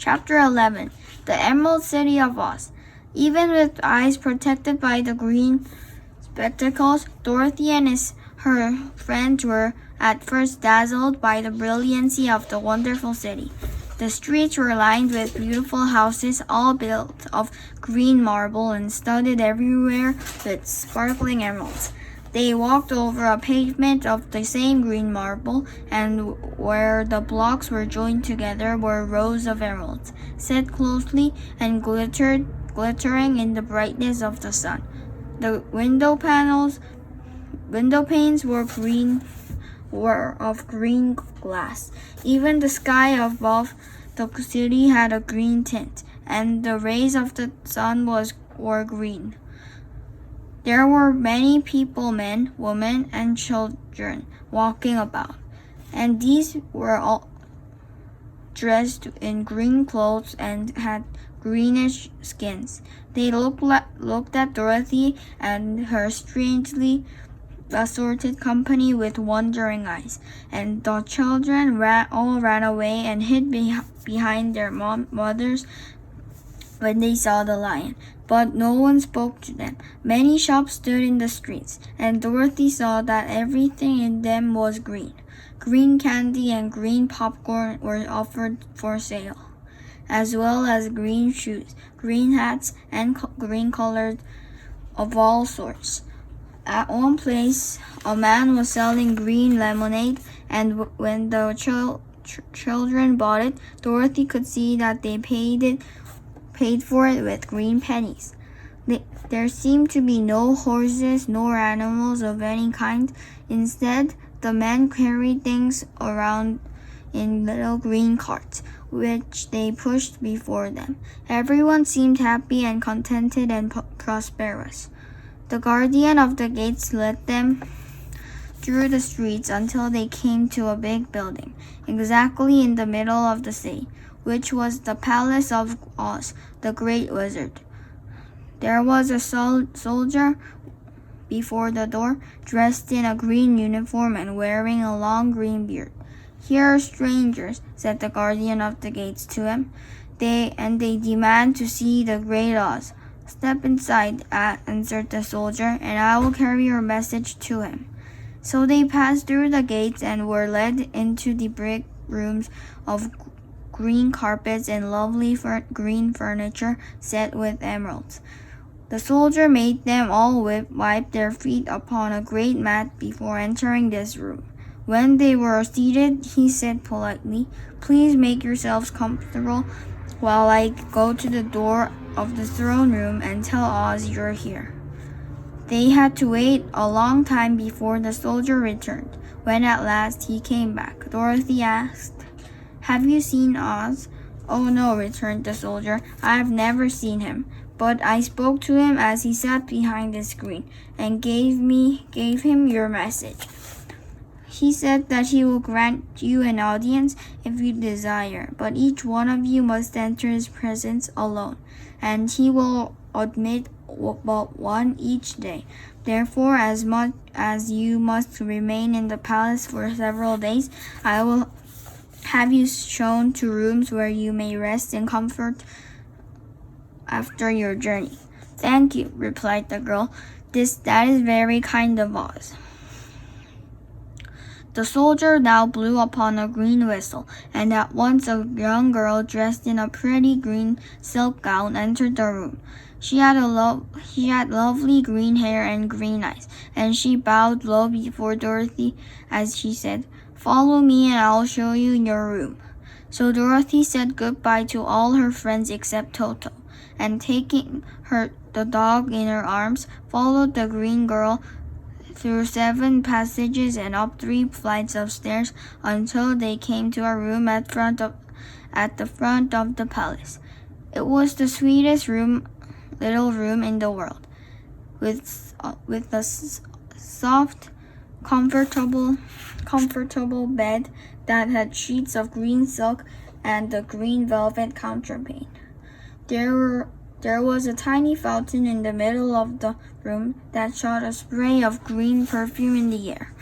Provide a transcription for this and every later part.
Chapter 11, The Emerald City of Oz. Even with eyes protected by the green spectacles, Dorothy and her friends were at first dazzled by the brilliancy of the wonderful city. The streets were lined with beautiful houses, all built of green marble and studded everywhere with sparkling emeralds. They walked over a pavement of the same green marble, and where the blocks were joined together were rows of emeralds, set closely and glittering in the brightness of the sun. The window panes were of green glass. Even the sky above the city had a green tint, and the rays of the sun were green. There were many people, men, women, and children walking about, and these were all dressed in green clothes and had greenish skins. They looked at Dorothy and her strangely assorted company with wondering eyes, and the children all ran away and hid behind their mothers when they saw the lion. But no one spoke to them. Many shops stood in the streets, and Dorothy saw that everything in them was green. Green candy and green popcorn were offered for sale, as well as green shoes, green hats, and green colors of all sorts. At one place, a man was selling green lemonade, and when the children bought it, Dorothy could see that they paid for it with green pennies. There seemed to be no horses nor animals of any kind. Instead, the men carried things around in little green carts, which they pushed before them. Everyone seemed happy and contented and prosperous. The guardian of the gates led them through the streets until they came to a big building, exactly in the middle of the city, which was the palace of Oz, the great wizard. There was a soldier before the door, dressed in a green uniform and wearing a long green beard. "Here are strangers," said the guardian of the gates to him. They demand to see the great Oz." "Step inside," answered the soldier, "and I will carry your message to him." So they passed through the gates and were led into the brick rooms of green carpets and lovely green furniture set with emeralds. The soldier made them all wipe their feet upon a great mat before entering this room. When they were seated, he said politely, "Please make yourselves comfortable while I go to the door of the throne room and tell Oz you're here." They had to wait a long time before the soldier returned. When at last he came back, Dorothy asked, "Have you seen Oz?" "Oh no," returned the soldier. "I have never seen him. But I spoke to him as he sat behind the screen and gave him your message. He said that he will grant you an audience if you desire, but each one of you must enter his presence alone, and he will admit but one each day. Therefore, as much as you must remain in the palace for several days, I will have you shown to rooms where you may rest in comfort after your journey." "Thank you," replied the girl. That is very kind of Oz." The soldier now blew upon a green whistle, and at once a young girl dressed in a pretty green silk gown entered the room. She had lovely green hair and green eyes, and she bowed low before Dorothy as she said, "Follow me and I'll show you your room." So Dorothy said goodbye to all her friends except Toto, and taking the dog in her arms, followed the green girl through 7 passages and up 3 flights of stairs until they came to a room at the front of the palace. It was the sweetest little room in the world, with a soft, comfortable bed that had sheets of green silk and a green velvet counterpane. There was a tiny fountain in the middle of the room that shot a spray of green perfume in the air.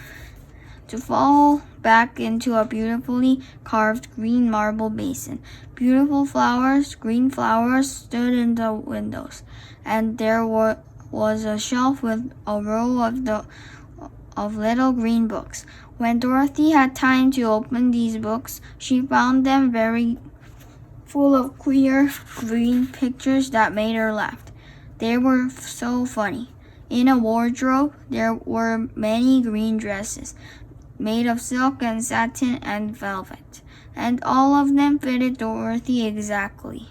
to fall back into a beautifully carved green marble basin. Beautiful flowers, green flowers, stood in the windows, and there was a shelf with a row of little green books. When Dorothy had time to open these books, she found them very full of queer green pictures that made her laugh. They were so funny. In a wardrobe, there were many green dresses, made of silk and satin and velvet, and all of them fitted Dorothy exactly.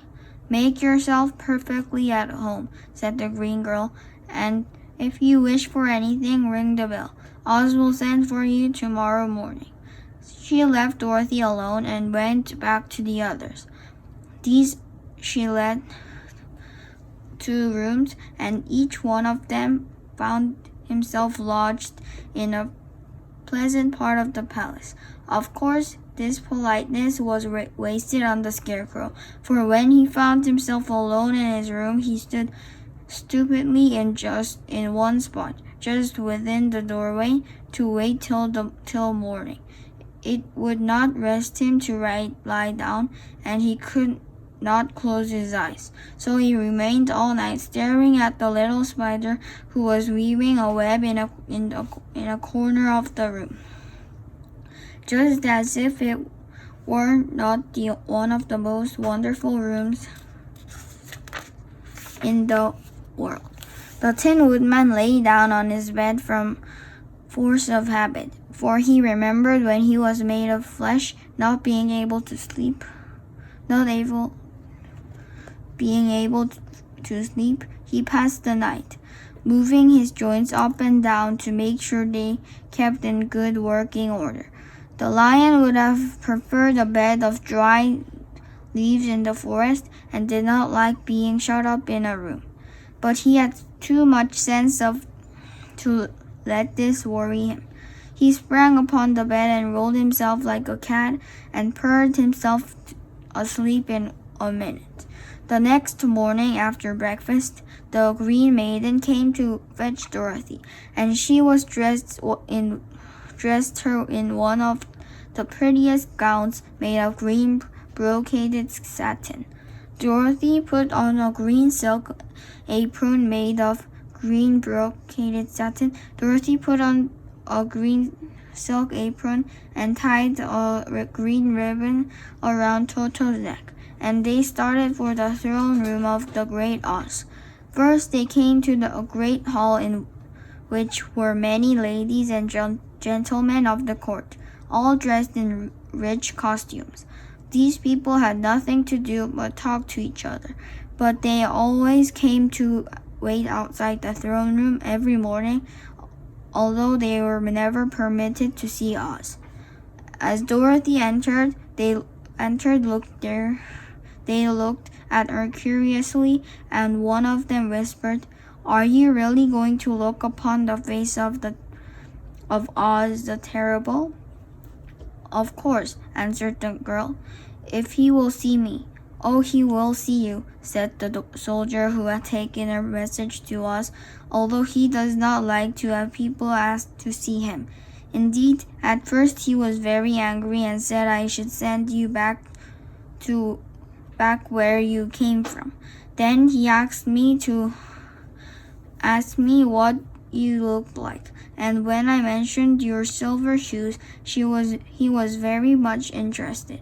"Make yourself perfectly at home," said the green girl, "and if you wish for anything, ring the bell. Oz will send for you tomorrow morning." She left Dorothy alone and went back to the others. These she led to rooms, and each one of them found himself lodged in a pleasant part of the palace. Of course, this politeness was wasted on the Scarecrow, for when he found himself alone in his room, he stood stupidly in one spot, just within the doorway, to wait till morning. It would not rest him to lie down, and he could not close his eyes. So he remained all night staring at the little spider who was weaving a web in a corner of the room, just as if it were not one of the most wonderful rooms in the world. The Tin Woodman lay down on his bed from force of habit, for he remembered when he was made of flesh, not being able to sleep, he passed the night, moving his joints up and down to make sure they kept in good working order. The lion would have preferred a bed of dry leaves in the forest and did not like being shut up in a room. But he had too much sense to let this worry him. He sprang upon the bed and rolled himself like a cat and purred himself asleep in a minute. The next morning after breakfast, the Green Maiden came to fetch Dorothy, and she was dressed in one of the prettiest gowns made of green brocaded satin. Dorothy put on a green silk apron made of green brocaded satin. Dorothy put on a green silk apron and tied a green ribbon around Toto's neck, and they started for the throne room of the Great Oz. First, they came to the great hall in which were many ladies and gentlemen of the court, all dressed in rich costumes. These people had nothing to do but talk to each other, but they always came to wait outside the throne room every morning, although they were never permitted to see Oz. As Dorothy entered, they looked at her curiously, and one of them whispered, "Are you really going to look upon the face of Oz the Terrible?" "Of course," answered the girl, "if he will see me." "Oh, he will see you," said the soldier who had taken a message to Oz, although he does not like to have people ask to see him. Indeed, at first he was very angry and said I should send you back where you came from. Then he asked me what you looked like, and when I mentioned your silver shoes, he was very much interested.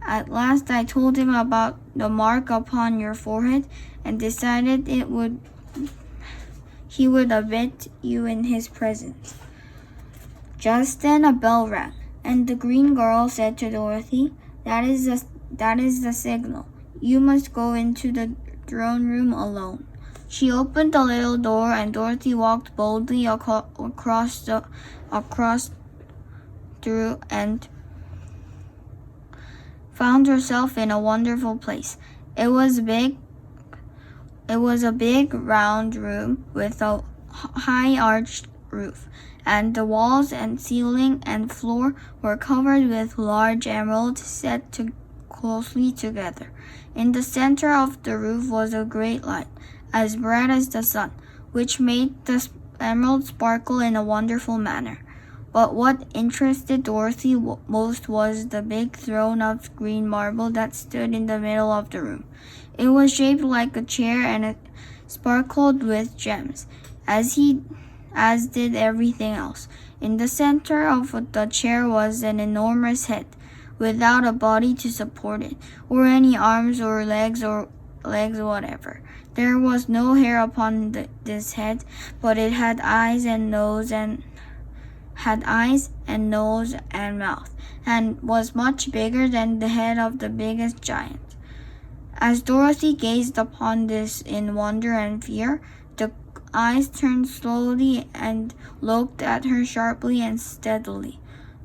At last I told him about the mark upon your forehead and decided he would admit you in his presence." Just then a bell rang, and the green girl said to Dorothy, That is the signal. You must go into the throne room alone." She opened the little door, and Dorothy walked boldly across through and found herself in a wonderful place. It was a big round room with a high arched roof, and the walls and ceiling and floor were covered with large emeralds set closely together. In the center of the roof was a great light, as bright as the sun, which made the emeralds sparkle in a wonderful manner. But what interested Dorothy most was the big throne of green marble that stood in the middle of the room. It was shaped like a chair and it sparkled with gems, as did everything else. In the center of the chair was an enormous head, without a body to support it, or any arms or legs whatever. There was no hair upon this head, but it had eyes and nose and mouth, and was much bigger than the head of the biggest giant. As Dorothy gazed upon this in wonder and fear, the eyes turned slowly and looked at her sharply and steadily.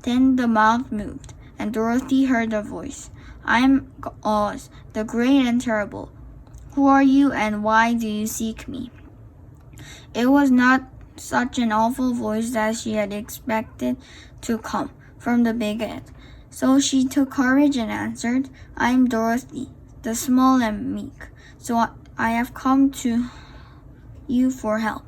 Then the mouth moved, and Dorothy heard a voice. "I'm Oz, the great and terrible. Who are you, and why do you seek me?" It was not such an awful voice as she had expected to come from the big head. So she took courage and answered, "I'm Dorothy, the small and meek. So I have come to you for help."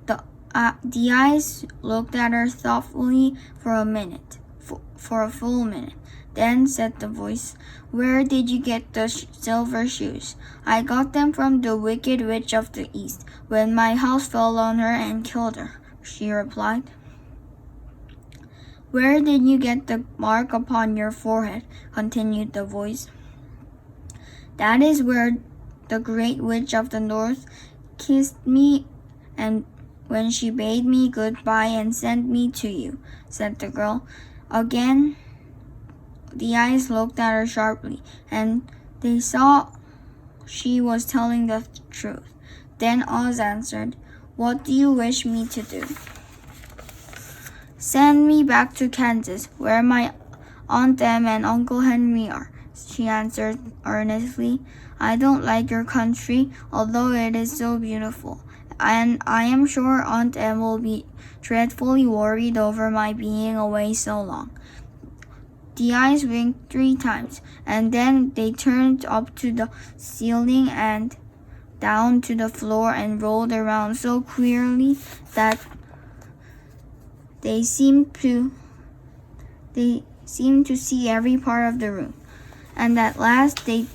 The eyes looked at her thoughtfully for a full minute. Then said the voice, "Where did you get the silver shoes?" "I got them from the Wicked Witch of the East, when my house fell on her and killed her," she replied. "Where did you get the mark upon your forehead?" continued the voice. "That is where the Great Witch of the North kissed me, and when she bade me goodbye and sent me to you," said the girl. Again, the eyes looked at her sharply, and they saw she was telling the truth. Then Oz answered, "What do you wish me to do?" "Send me back to Kansas, where my Aunt Em and Uncle Henry are," she answered earnestly. "I don't like your country, although it is so beautiful, and I am sure Aunt Em will be dreadfully worried over my being away so long." The eyes winked 3 times, and then they turned up to the ceiling and down to the floor and rolled around so queerly that they seemed to see every part of the room. And at last they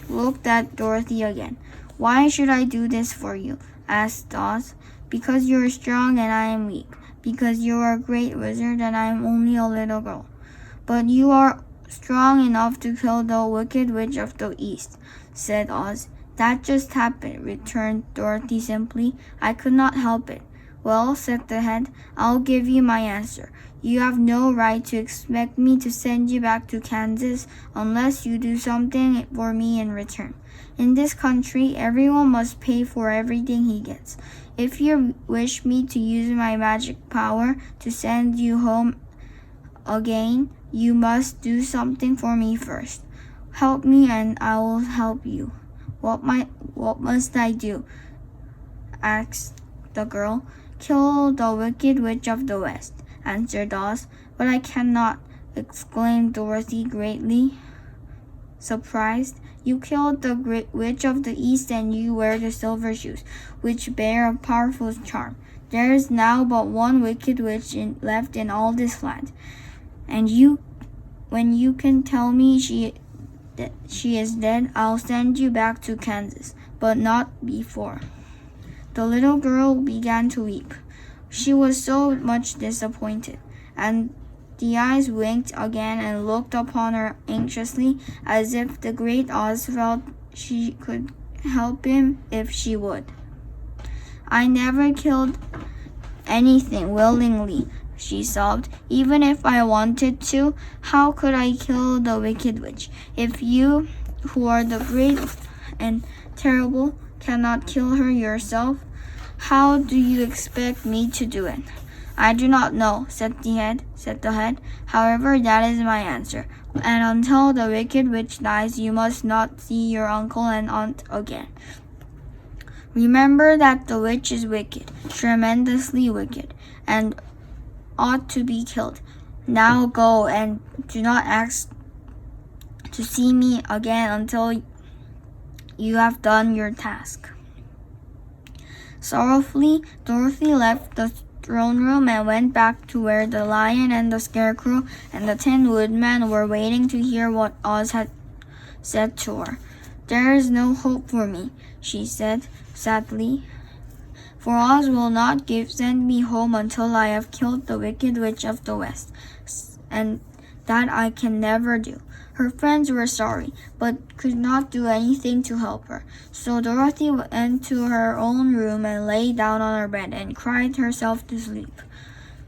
looked at Dorothy again. "Why should I do this for you?" asked Oz. "Because you're strong and I am weak. Because you are a great wizard and I am only a little girl. But you are strong enough to kill the Wicked Witch of the East," said Oz. "That just happened," returned Dorothy simply. "I could not help it." "Well," said the head, "I'll give you my answer. You have no right to expect me to send you back to Kansas unless you do something for me in return. In this country, everyone must pay for everything he gets. If you wish me to use my magic power to send you home again, you must do something for me first. Help me and I will help you." What must I do?" asked the girl. "Kill the Wicked Witch of the West," answered Oz. "But I cannot," exclaimed Dorothy, greatly surprised. "You killed the Great Witch of the East and you wear the silver shoes, which bear a powerful charm. There is now but one Wicked Witch left in all this land. And when you can tell me she is dead, I'll send you back to Kansas, but not before." The little girl began to weep. She was so much disappointed, and the eyes winked again and looked upon her anxiously, as if the great Oz felt she could help him if she would. "I never killed anything willingly," she sobbed. "Even if I wanted to, how could I kill the Wicked Witch? If you, who are the great and terrible, cannot kill her yourself, how do you expect me to do it?" "I do not know," said the head. "However, that is my answer. And until the Wicked Witch dies, you must not see your uncle and aunt again. Remember that the witch is wicked, tremendously wicked, and ought to be killed. Now go, and do not ask to see me again until you have done your task." Sorrowfully, Dorothy left the throne room and went back to where the Lion and the Scarecrow and the Tin Woodman were waiting to hear what Oz had said to her. "There is no hope for me," she said sadly, "for Oz will not send me home until I have killed the Wicked Witch of the West, and that I can never do." Her friends were sorry, but could not do anything to help her. So Dorothy went to her own room and lay down on her bed and cried herself to sleep.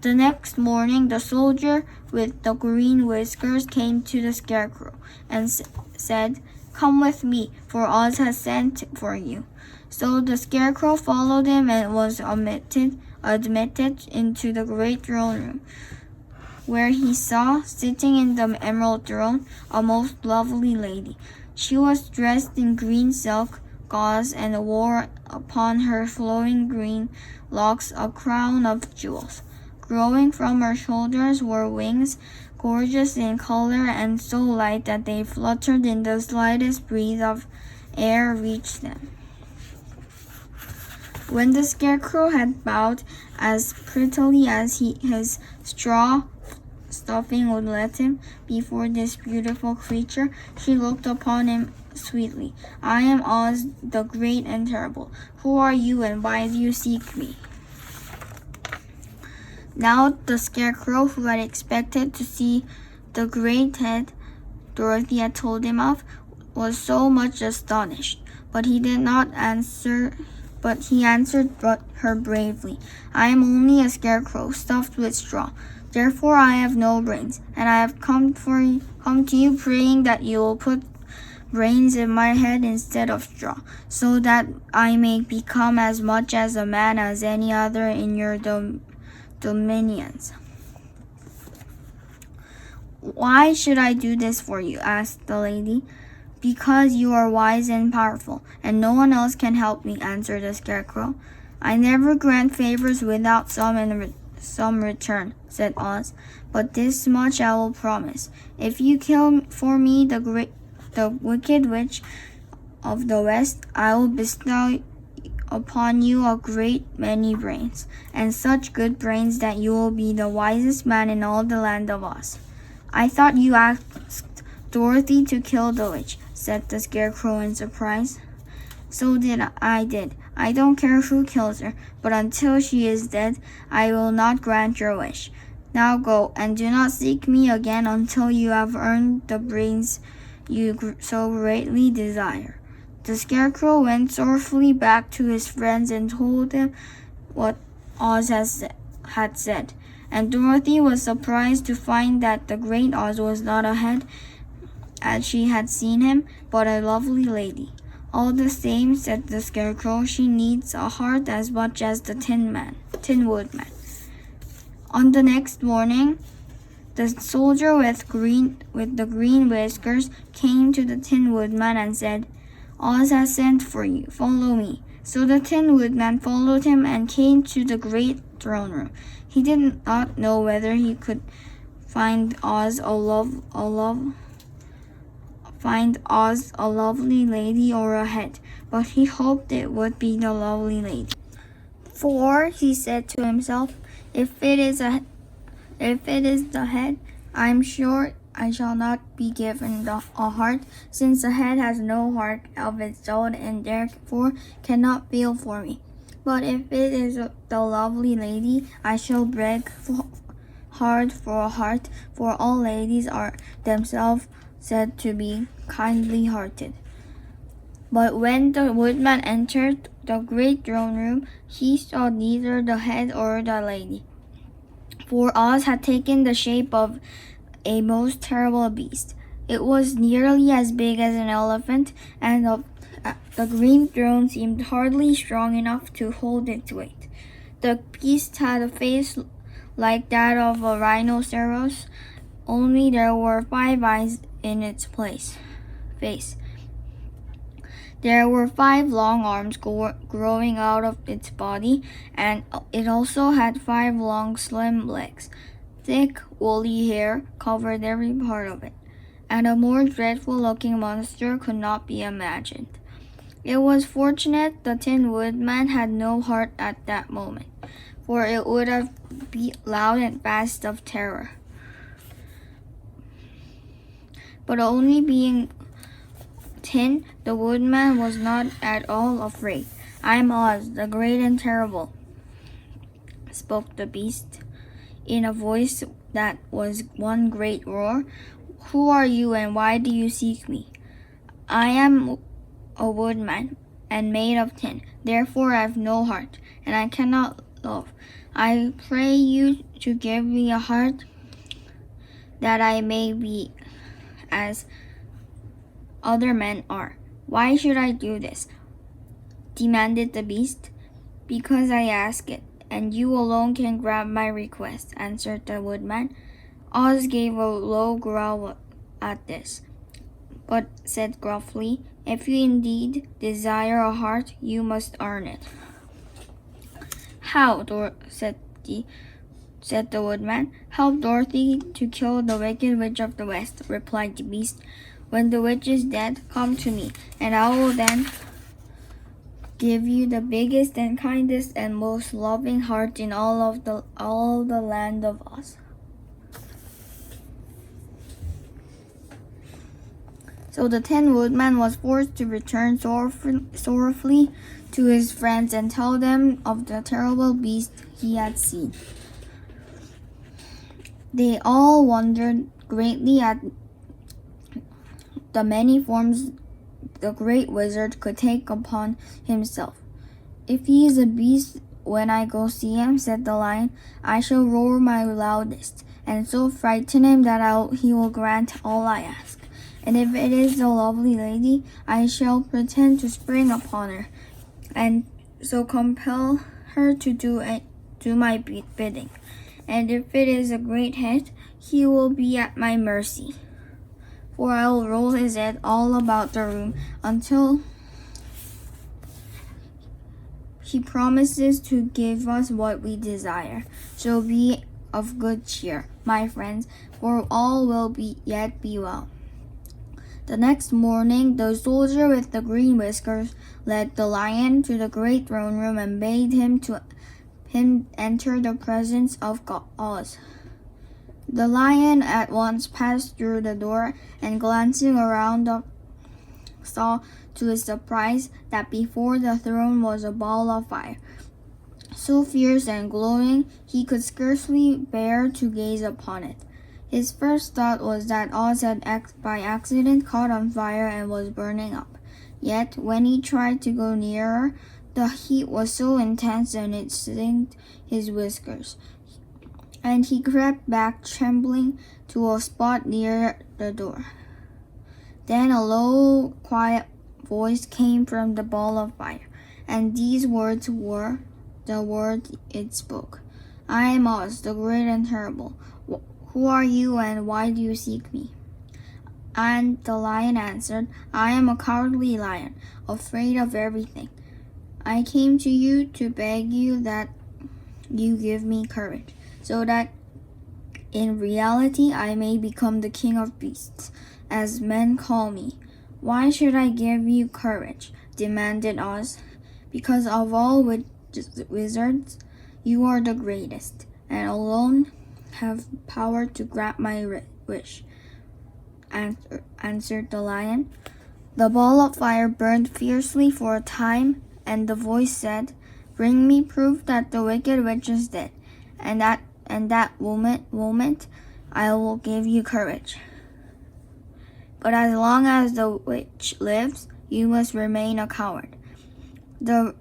The next morning, the soldier with the green whiskers came to the Scarecrow and said, "Come with me, for Oz has sent for you." So the Scarecrow followed him and was admitted into the great throne room, where he saw, sitting in the emerald throne, a most lovely lady. She was dressed in green silk gauze and wore upon her flowing green locks a crown of jewels. Growing from her shoulders were wings, gorgeous in color and so light that they fluttered in the slightest breeze of air reached them. When the Scarecrow had bowed as prettily as his straw stuffing would let him before this beautiful creature, she looked upon him sweetly. "I am Oz, the great and terrible. Who are you and why do you seek me?" Now the Scarecrow, who had expected to see the great head Dorothy had told him of, was so much astonished, but he did not answer. But he answered her bravely, "I am only a scarecrow stuffed with straw. Therefore I have no brains, and I have come to you praying that you will put brains in my head instead of straw, so that I may become as much as a man as any other in your dominions." "Why should I do this for you?" asked the lady. "Because you are wise and powerful, and no one else can help me," answered the Scarecrow. "I never grant favors without some return," said Oz, "but this much I will promise. If you kill for me the Wicked Witch of the West, I will bestow upon you a great many brains, and such good brains that you will be the wisest man in all the land of Oz." "I thought you asked Dorothy to kill the witch," said the Scarecrow in surprise. "So I did. I don't care who kills her, but until she is dead, I will not grant your wish. Now go, and do not seek me again until you have earned the brains you so greatly desire." The Scarecrow went sorrowfully back to his friends and told them what Oz had said, and Dorothy was surprised to find that the great Oz was not a head, as she had seen him, but a lovely lady. "All the same," said the Scarecrow, "she needs a heart as much as the Tin Woodman." On the next morning, the soldier with the green whiskers came to the Tin Woodman and said, "Oz has sent for you. Follow me." So the Tin Woodman followed him and came to the great throne room. He did not know whether he could find Oz a lovely lady or a head, but he hoped it would be the lovely lady. "For," he said to himself, if it is the head, I am sure I shall not be given a heart, since the head has no heart of its own and therefore cannot feel for me. But if it is the lovely lady, I shall beg hard for a heart, for all ladies are themselves said to be kindly-hearted." But when the woodman entered the great throne room, he saw neither the head or the lady, for Oz had taken the shape of a most terrible beast. It was nearly as big as an elephant, and the green throne seemed hardly strong enough to hold its weight. The beast had a face like that of a rhinoceros, only there were 5 eyes in its face. There were 5 long arms growing out of its body, and it also had 5 long, slim legs. Thick, woolly hair covered every part of it, and a more dreadful-looking monster could not be imagined. It was fortunate the Tin Woodman had no heart at that moment, for it would have beat loud and fast of terror. But only being tin, the woodman was not at all afraid. "I'm Oz, the great and terrible," spoke the beast, in a voice that was one great roar. "Who are you and why do you seek me? I am a woodman and made of tin. Therefore I have no heart, and I cannot love. I pray you to give me a heart that I may be as other men are." "Why should I do this?" demanded the beast. "Because I ask it, and you alone can grant my request," answered the woodman. Oz gave a low growl at this, but said gruffly, "If you indeed desire a heart, you must earn it." "How?" said the woodman. "Help Dorothy to kill the wicked witch of the West," replied the beast. "When the witch is dead, come to me, and I will then give you the biggest and kindest and most loving heart in all the land of Oz." So the Tin Woodman was forced to return sorrowfully to his friends and tell them of the terrible beast he had seen. They all wondered greatly at the many forms the great wizard could take upon himself. "If he is a beast when I go see him," said the lion, "I shall roar my loudest, and so frighten him that he will grant all I ask. And if it is a lovely lady, I shall pretend to spring upon her, and so compel her to do my bidding. And if it is a great head, he will be at my mercy, for I will roll his head all about the room until he promises to give us what we desire. So be of good cheer, my friends, for all will yet be well." The next morning, the soldier with the green whiskers led the lion to the great throne room and bade him enter the presence of Oz. The lion at once passed through the door and, glancing around, saw to his surprise that before the throne was a ball of fire, so fierce and glowing he could scarcely bear to gaze upon it. His first thought was that Oz had by accident caught on fire and was burning up. Yet, when he tried to go nearer, the heat was so intense and it stinged his whiskers, and he crept back trembling to a spot near the door. Then a low, quiet voice came from the ball of fire, and these words were the words it spoke. "I am Oz, the great and terrible. Who are you and why do you seek me?" And the lion answered, "I am a cowardly lion, afraid of everything. I came to you to beg you that you give me courage, so that in reality I may become the king of beasts, as men call me." "Why should I give you courage?" demanded Oz. "Because of all wizards, you are the greatest, and alone have power to grant my wish," answered the lion. The ball of fire burned fiercely for a time, and the voice said, "Bring me proof that the wicked witch is dead, and that moment I will give you courage. But as long as the witch lives, you must remain a coward." The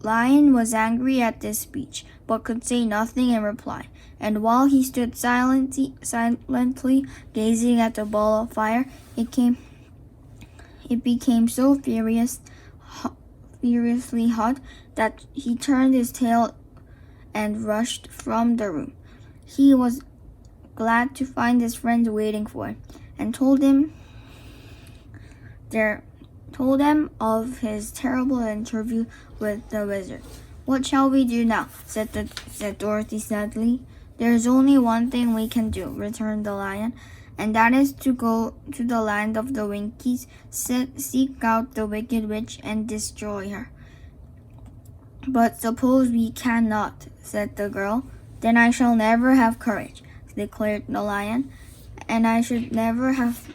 lion was angry at this speech, but could say nothing in reply. And while he stood silently gazing at the ball of fire, it became so furiously hot that he turned his tail and rushed from the room. He was glad to find his friends waiting for him, and told them of his terrible interview with the wizard. "What shall we do now?" said Dorothy sadly. "There is only one thing we can do," returned the lion, "and that is to go to the land of the Winkies, seek out the wicked witch, and destroy her. But suppose we cannot, said the girl. Then I shall never have courage, declared the lion. And I should never have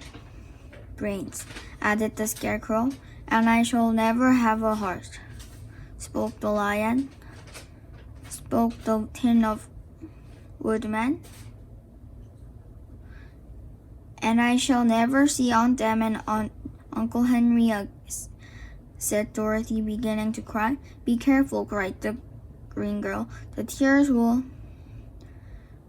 brains, added the scarecrow. And I shall never have a heart, spoke the lion. Spoke the Tin of Woodman. And I shall never see Aunt Em and Uncle Henry, said Dorothy, beginning to cry. Be careful, cried the green girl. The tears will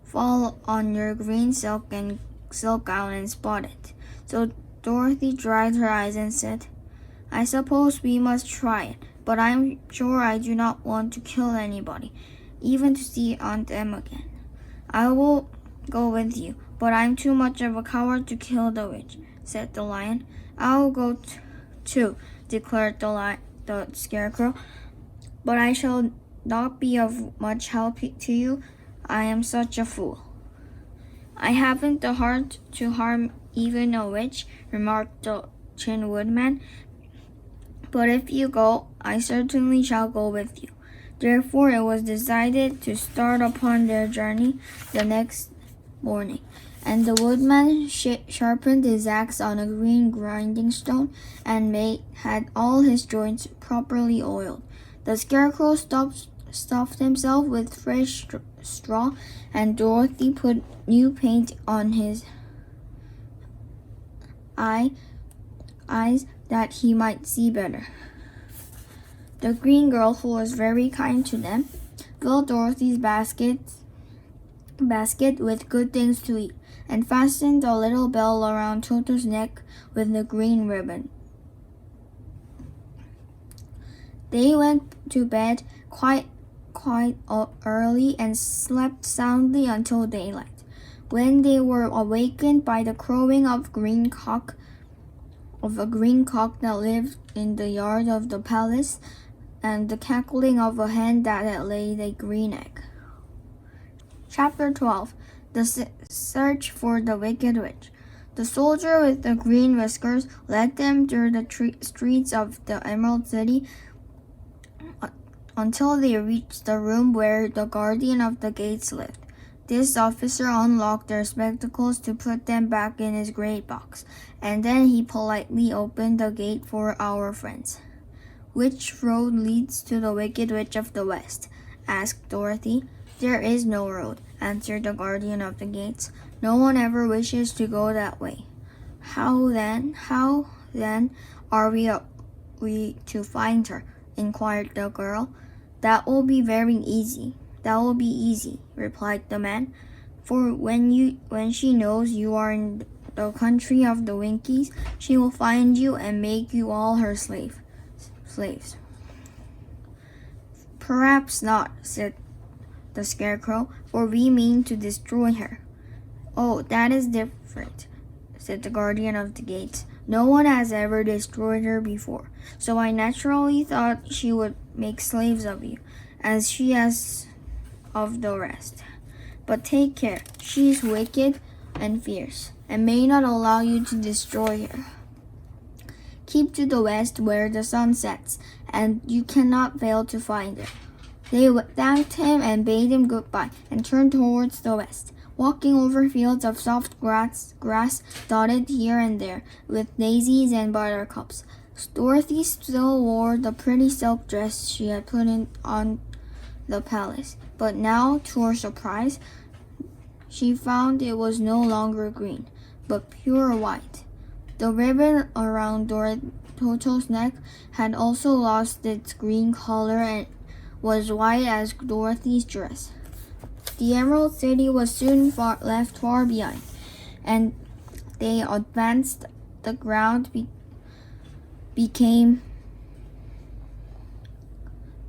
fall on your green silk gown and spot it. So Dorothy dried her eyes and said, I suppose we must try it, but I'm sure I do not want to kill anybody, even to see Aunt Em again. I will go with you, but I'm too much of a coward to kill the witch, said the lion. I'll go too, declared the scarecrow, but I shall not be of much help to you. I am such a fool. I haven't the heart to harm even a witch, remarked the Tin Woodman, but if you go, I certainly shall go with you. Therefore, it was decided to start upon their journey the next morning, and the woodman sharpened his axe on a green grinding stone and had all his joints properly oiled. The scarecrow stuffed himself with fresh straw, and Dorothy put new paint on his eyes that he might see better. The green girl, who was very kind to them, filled Dorothy's basket with good things to eat, and fastened a little bell around Toto's neck with a green ribbon. They went to bed quite early and slept soundly until daylight, when they were awakened by the crowing of a green cock that lived in the yard of the palace, and the cackling of a hen that had laid a green egg. Chapter 12. The Search for the Wicked Witch. The soldier with the green whiskers led them through the streets of the Emerald City until they reached the room where the guardian of the gates lived. This officer unlocked their spectacles to put them back in his great box, and then he politely opened the gate for our friends. Which road leads to the Wicked Witch of the West? Asked Dorothy. There is no road, answered the guardian of the gates. No one ever wishes to go that way. How then are we to find her? Inquired the girl. That will be easy, replied the man. For when she knows you are in the country of the Winkies, she will find you and make you all her slaves. Perhaps not, said the scarecrow, for we mean to destroy her. Oh, that is different, said the guardian of the gates. No one has ever destroyed her before, so I naturally thought she would make slaves of you, as she has of the rest. But take care, she is wicked and fierce, and may not allow you to destroy her. Keep to the west where the sun sets, and you cannot fail to find her. They thanked him and bade him goodbye, and turned towards the west, walking over fields of soft grass dotted here and there with daisies and buttercups. Dorothy still wore the pretty silk dress she had put on the palace, but now, to her surprise, she found it was no longer green, but pure white. The ribbon around Toto's neck had also lost its green color and was white as Dorothy's dress. The Emerald City was soon left far behind, and they advanced. The ground became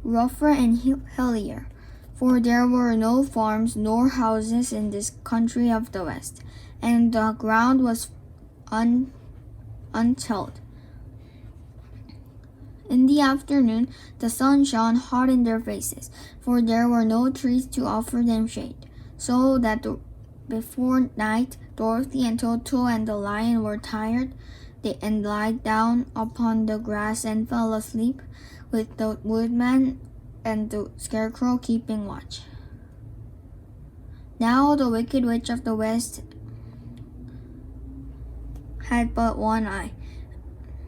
rougher and hillier, for there were no farms nor houses in this country of the West, and the ground was untilled. In the afternoon, the sun shone hot in their faces, for there were no trees to offer them shade, so that before night, Dorothy and Toto and the lion were tired, and lied down upon the grass and fell asleep, with the woodman and the Scarecrow keeping watch. Now the Wicked Witch of the West had but one eye.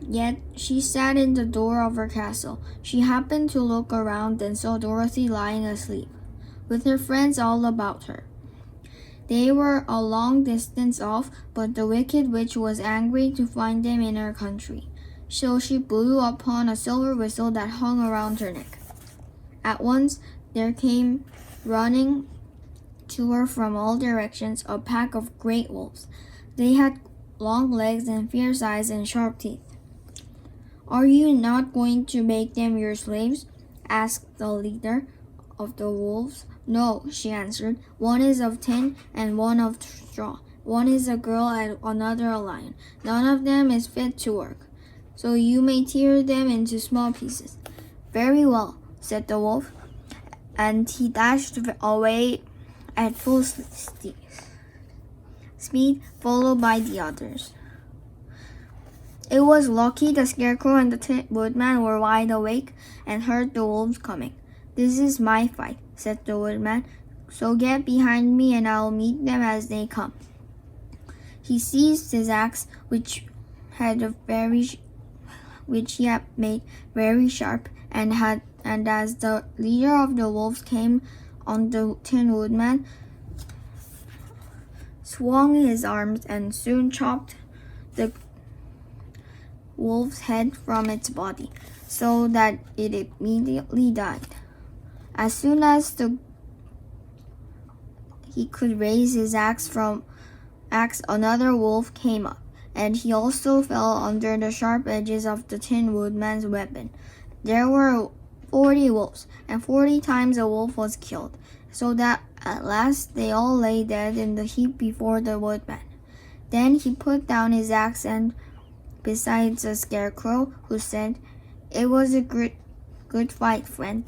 Yet she sat in the door of her castle. She happened to look around and saw Dorothy lying asleep, with her friends all about her. They were a long distance off, but the Wicked Witch was angry to find them in her country. So she blew upon a silver whistle that hung around her neck. At once there came running to her from all directions a pack of great wolves. They had long legs and fierce eyes and sharp teeth. "Are you not going to make them your slaves?" asked the leader of the wolves. "No," she answered. "One is of tin and one of straw. One is a girl and another a lion. None of them is fit to work, so you may tear them into small pieces." "Very well," said the wolf, and he dashed away at full speed, followed by the others. It was lucky the Scarecrow and the Tin Woodman were wide awake and heard the wolves coming. "This is my fight," said the Woodman, "so get behind me and I'll meet them as they come." He seized his axe, which he had made very sharp, and as the leader of the wolves came on the Tin Woodman, swung his arms and soon chopped the wolf's head from its body, so that it immediately died. As soon as he could raise his axe, another wolf came up, and he also fell under the sharp edges of the Tin Woodman's weapon. There were 40 wolves, and 40 times a wolf was killed, so that at last they all lay dead in the heap before the Woodman. Then he put down his axe and besides the Scarecrow, who said, "It was a good fight, friend."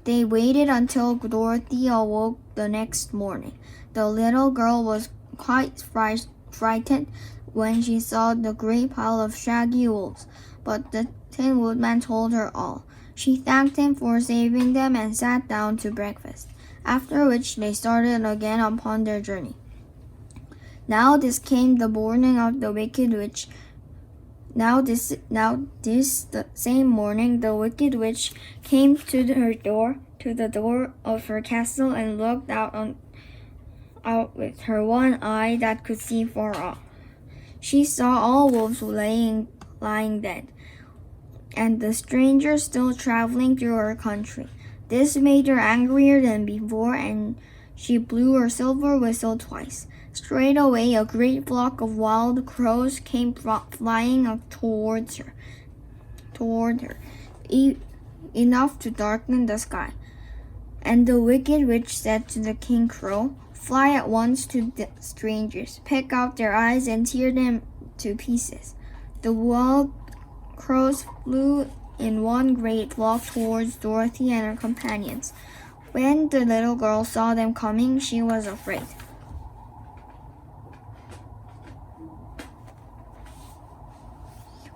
They waited until Dorothy awoke the next morning. The little girl was quite frightened when she saw the great pile of shaggy wolves, but the Tin Woodman told her all. She thanked him for saving them and sat down to breakfast, after which they started again upon their journey. Now this came the morning of the Wicked Witch. The same morning, the Wicked Witch came to the door of her castle, and looked out with her one eye that could see far off. She saw all wolves lying dead, and the strangers still traveling through her country. This made her angrier than before, and she blew her silver whistle twice. Straight away, a great flock of wild crows came flying up toward her, enough to darken the sky. And the Wicked Witch said to the King Crow, "Fly at once to the strangers, pick out their eyes and tear them to pieces." The wild crows flew in one great flock towards Dorothy and her companions. When the little girl saw them coming, she was afraid.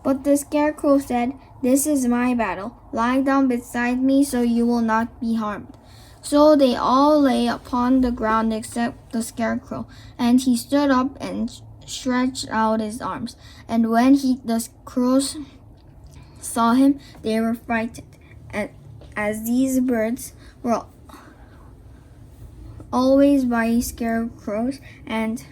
But the Scarecrow said, "This is my battle. Lie down beside me so you will not be harmed." So they all lay upon the ground except the Scarecrow, and he stood up and stretched out his arms. And when the crows saw him, they were frightened, as these birds were always by scarecrows and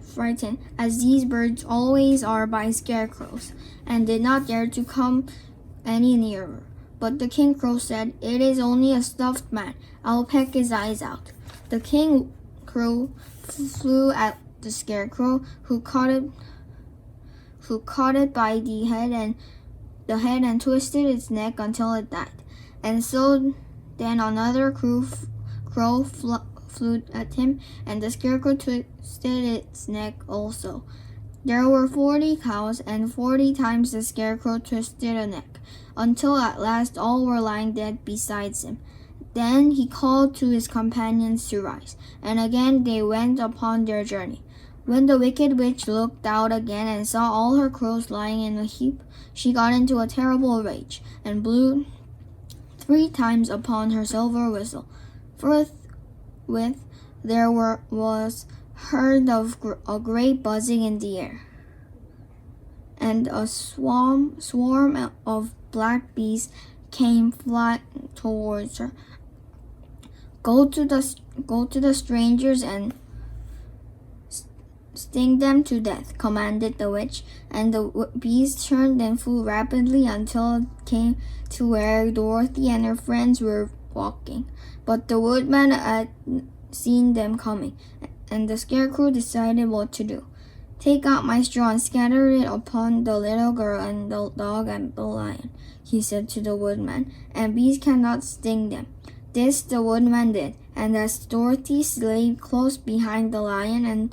frightened, as these birds always are by scarecrows, and did not dare to come any nearer. But the King Crow said, "It is only a stuffed man. I'll peck his eyes out." The King Crow flew at the Scarecrow, who caught it by the head and twisted its neck until it died. And so then another crow flew at him, and the Scarecrow twisted its neck also. There were 40 cows, and 40 times the Scarecrow twisted a neck, until at last all were lying dead besides him. Then he called to his companions to rise, and again they went upon their journey. When the wicked witch looked out again and saw all her crows lying in a heap, she got into a terrible rage and blew 3 times upon her silver whistle. Forthwith there was heard of a great buzzing in the air, and a swarm of black bees came flying towards her. Go to the strangers and sting them to death, commanded the witch, and the bees turned and flew rapidly until it came to where Dorothy and her friends were walking. But the woodman had seen them coming, and the scarecrow decided what to do. Take out my straw and scatter it upon the little girl and the dog and the lion, he said to the woodman, and bees cannot sting them. This the woodman did, and as Dorothy lay close behind the lion and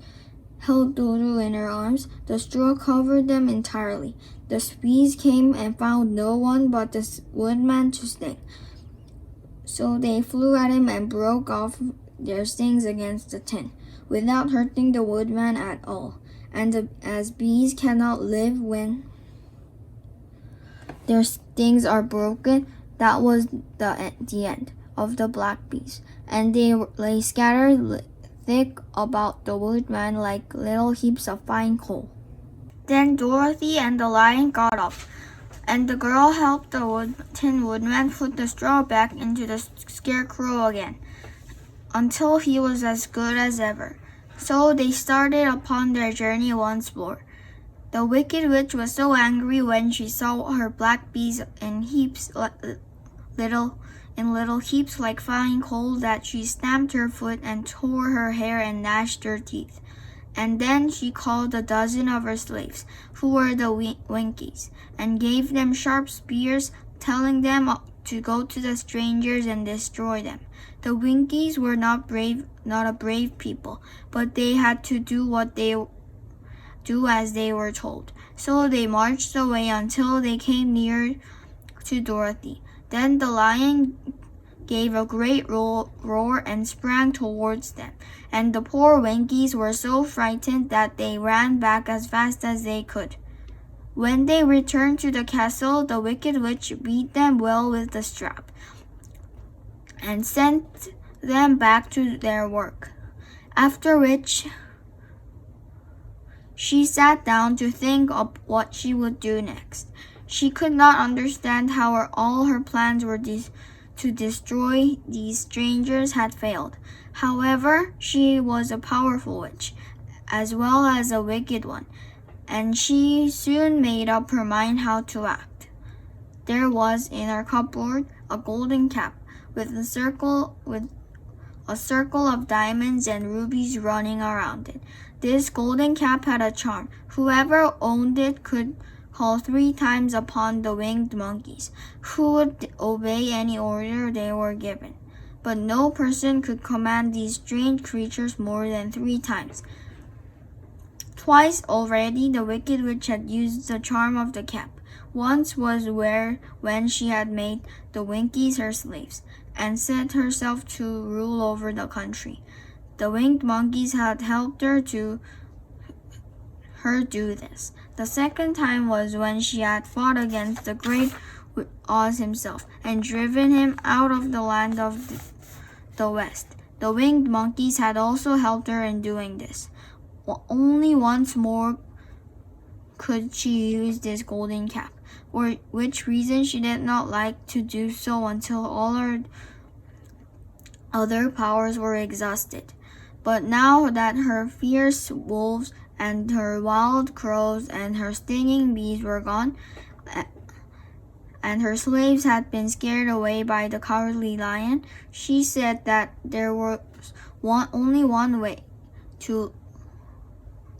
held Dodo in her arms, the straw covered them entirely. The bees came and found no one but the woodman to sting. So they flew at him and broke off their stings against the tin, without hurting the woodman at all. And as bees cannot live when their stings are broken, that was the end of the black bees, and they lay scattered thick about the woodman like little heaps of fine coal. Then Dorothy and the lion got up, and the girl helped the Tin Woodman put the straw back into the scarecrow again, until he was as good as ever. So they started upon their journey once more. The wicked witch was so angry when she saw her black bees in little heaps like fine coal that she stamped her foot and tore her hair and gnashed her teeth. And then she called a dozen of her slaves, who were the Winkies, and gave them sharp spears, telling them to go to the strangers and destroy them. The Winkies were not a brave people, but they had to do as they were told. So they marched away until they came near to Dorothy. Then the lion gave a great roar and sprang towards them, and the poor Winkies were so frightened that they ran back as fast as they could. When they returned to the castle, the wicked witch beat them well with the strap and sent them back to their work, after which she sat down to think of what she would do next. She could not understand how all her plans to destroy these strangers had failed. However, she was a powerful witch, as well as a wicked one, and she soon made up her mind how to act. There was in her cupboard a golden cap with a circle of diamonds and rubies running around it. This golden cap had a charm. Whoever owned it could call 3 times upon the winged monkeys, who would obey any order they were given. But no person could command these strange creatures more than 3 times. Twice already the wicked witch had used the charm of the cap. Once was when she had made the Winkies her slaves, and set herself to rule over the country. The winged monkeys had helped her do this. The second time was when she had fought against the great Oz himself and driven him out of the land of the West. The winged monkeys had also helped her in doing this. Only once more could she use this golden cap, for which reason she did not like to do so until all her other powers were exhausted. But now that her fierce wolves and her wild crows and her stinging bees were gone, and her slaves had been scared away by the cowardly lion, she said that there was only one way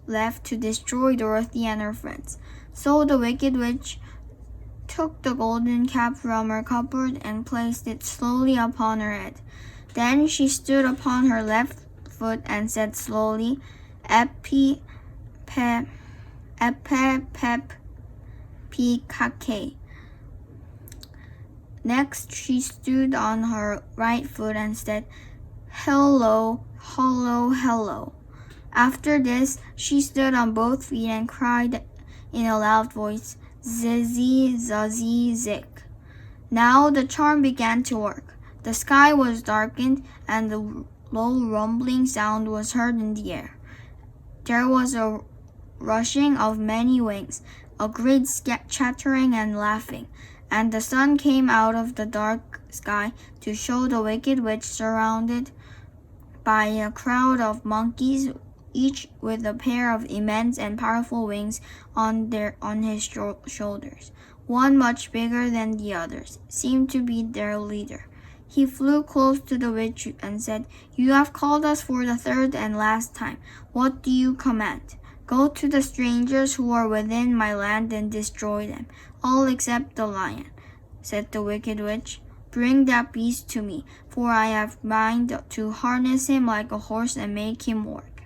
left to destroy Dorothy and her friends. So the wicked witch took the golden cap from her cupboard and placed it slowly upon her head. Then she stood upon her left foot and said slowly, Epi pep pikake. Next she stood on her right foot and said, Hello, hello, hello. After this, she stood on both feet and cried in a loud voice, "Zizzy, zazzy, zik." Now the charm began to work. The sky was darkened, and the low rumbling sound was heard in the air. There was a rushing of many wings, a great chattering and laughing, and the sun came out of the dark sky to show the wicked witch surrounded by a crowd of monkeys, each with a pair of immense and powerful wings on his shoulders. One much bigger than the others seemed to be their leader. He flew close to the witch and said, "You have called us for the third and last time. What do you command?" "Go to the strangers who are within my land and destroy them, all except the lion," said the wicked witch. "Bring that beast to me, for I have mind to harness him like a horse and make him work."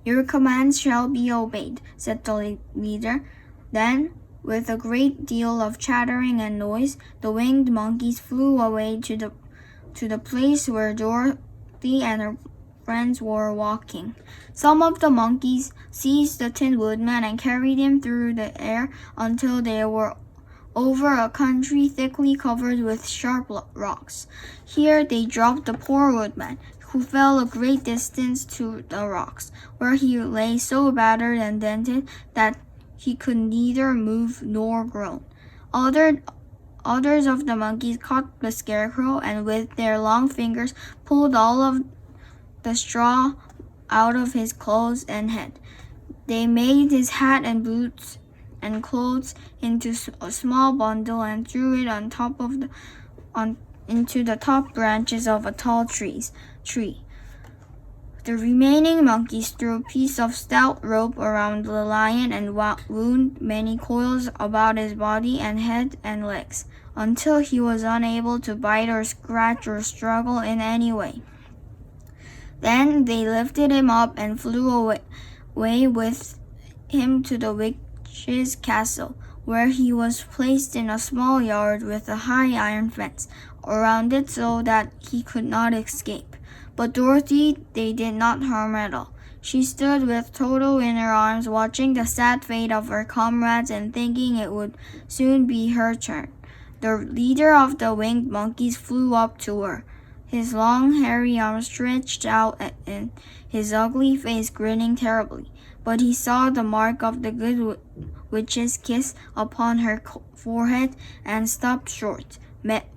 "Your commands shall be obeyed," said the leader. Then, with a great deal of chattering and noise, the winged monkeys flew away to the place where Dorothy and her friends were walking. Some of the monkeys seized the Tin Woodman and carried him through the air until they were over a country thickly covered with sharp rocks. Here they dropped the poor woodman, who fell a great distance to the rocks, where he lay so battered and dented that he could neither move nor groan. Others of the monkeys caught the scarecrow and with their long fingers pulled all of the straw out of his clothes and head. They made his hat and boots and clothes into a small bundle and threw it into the top branches of a tall tree. The remaining monkeys threw a piece of stout rope around the lion and wound many coils about his body and head and legs, until he was unable to bite or scratch or struggle in any way. Then they lifted him up and flew away with him to the witch's castle, where he was placed in a small yard with a high iron fence around it so that he could not escape. But Dorothy they did not harm at all. She stood with Toto in her arms, watching the sad fate of her comrades and thinking it would soon be her turn. The leader of the winged monkeys flew up to her, his long hairy arms stretched out and his ugly face grinning terribly. But he saw the mark of the good witch's kiss upon her forehead and stopped short,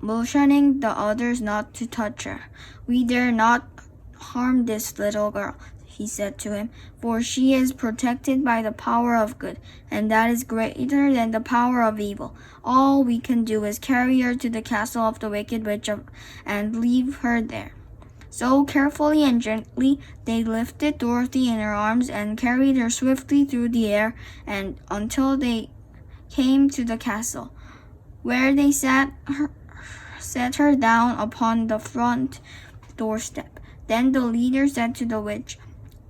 motioning the others not to touch her. "We dare not harm this little girl," he said to him, "for she is protected by the power of good, and that is greater than the power of evil. All we can do is carry her to the castle of the wicked witch and leave her there." So carefully and gently they lifted Dorothy in their arms and carried her swiftly through the air and until they came to the castle, where they set her down upon the front doorstep. Then the leader said to the witch,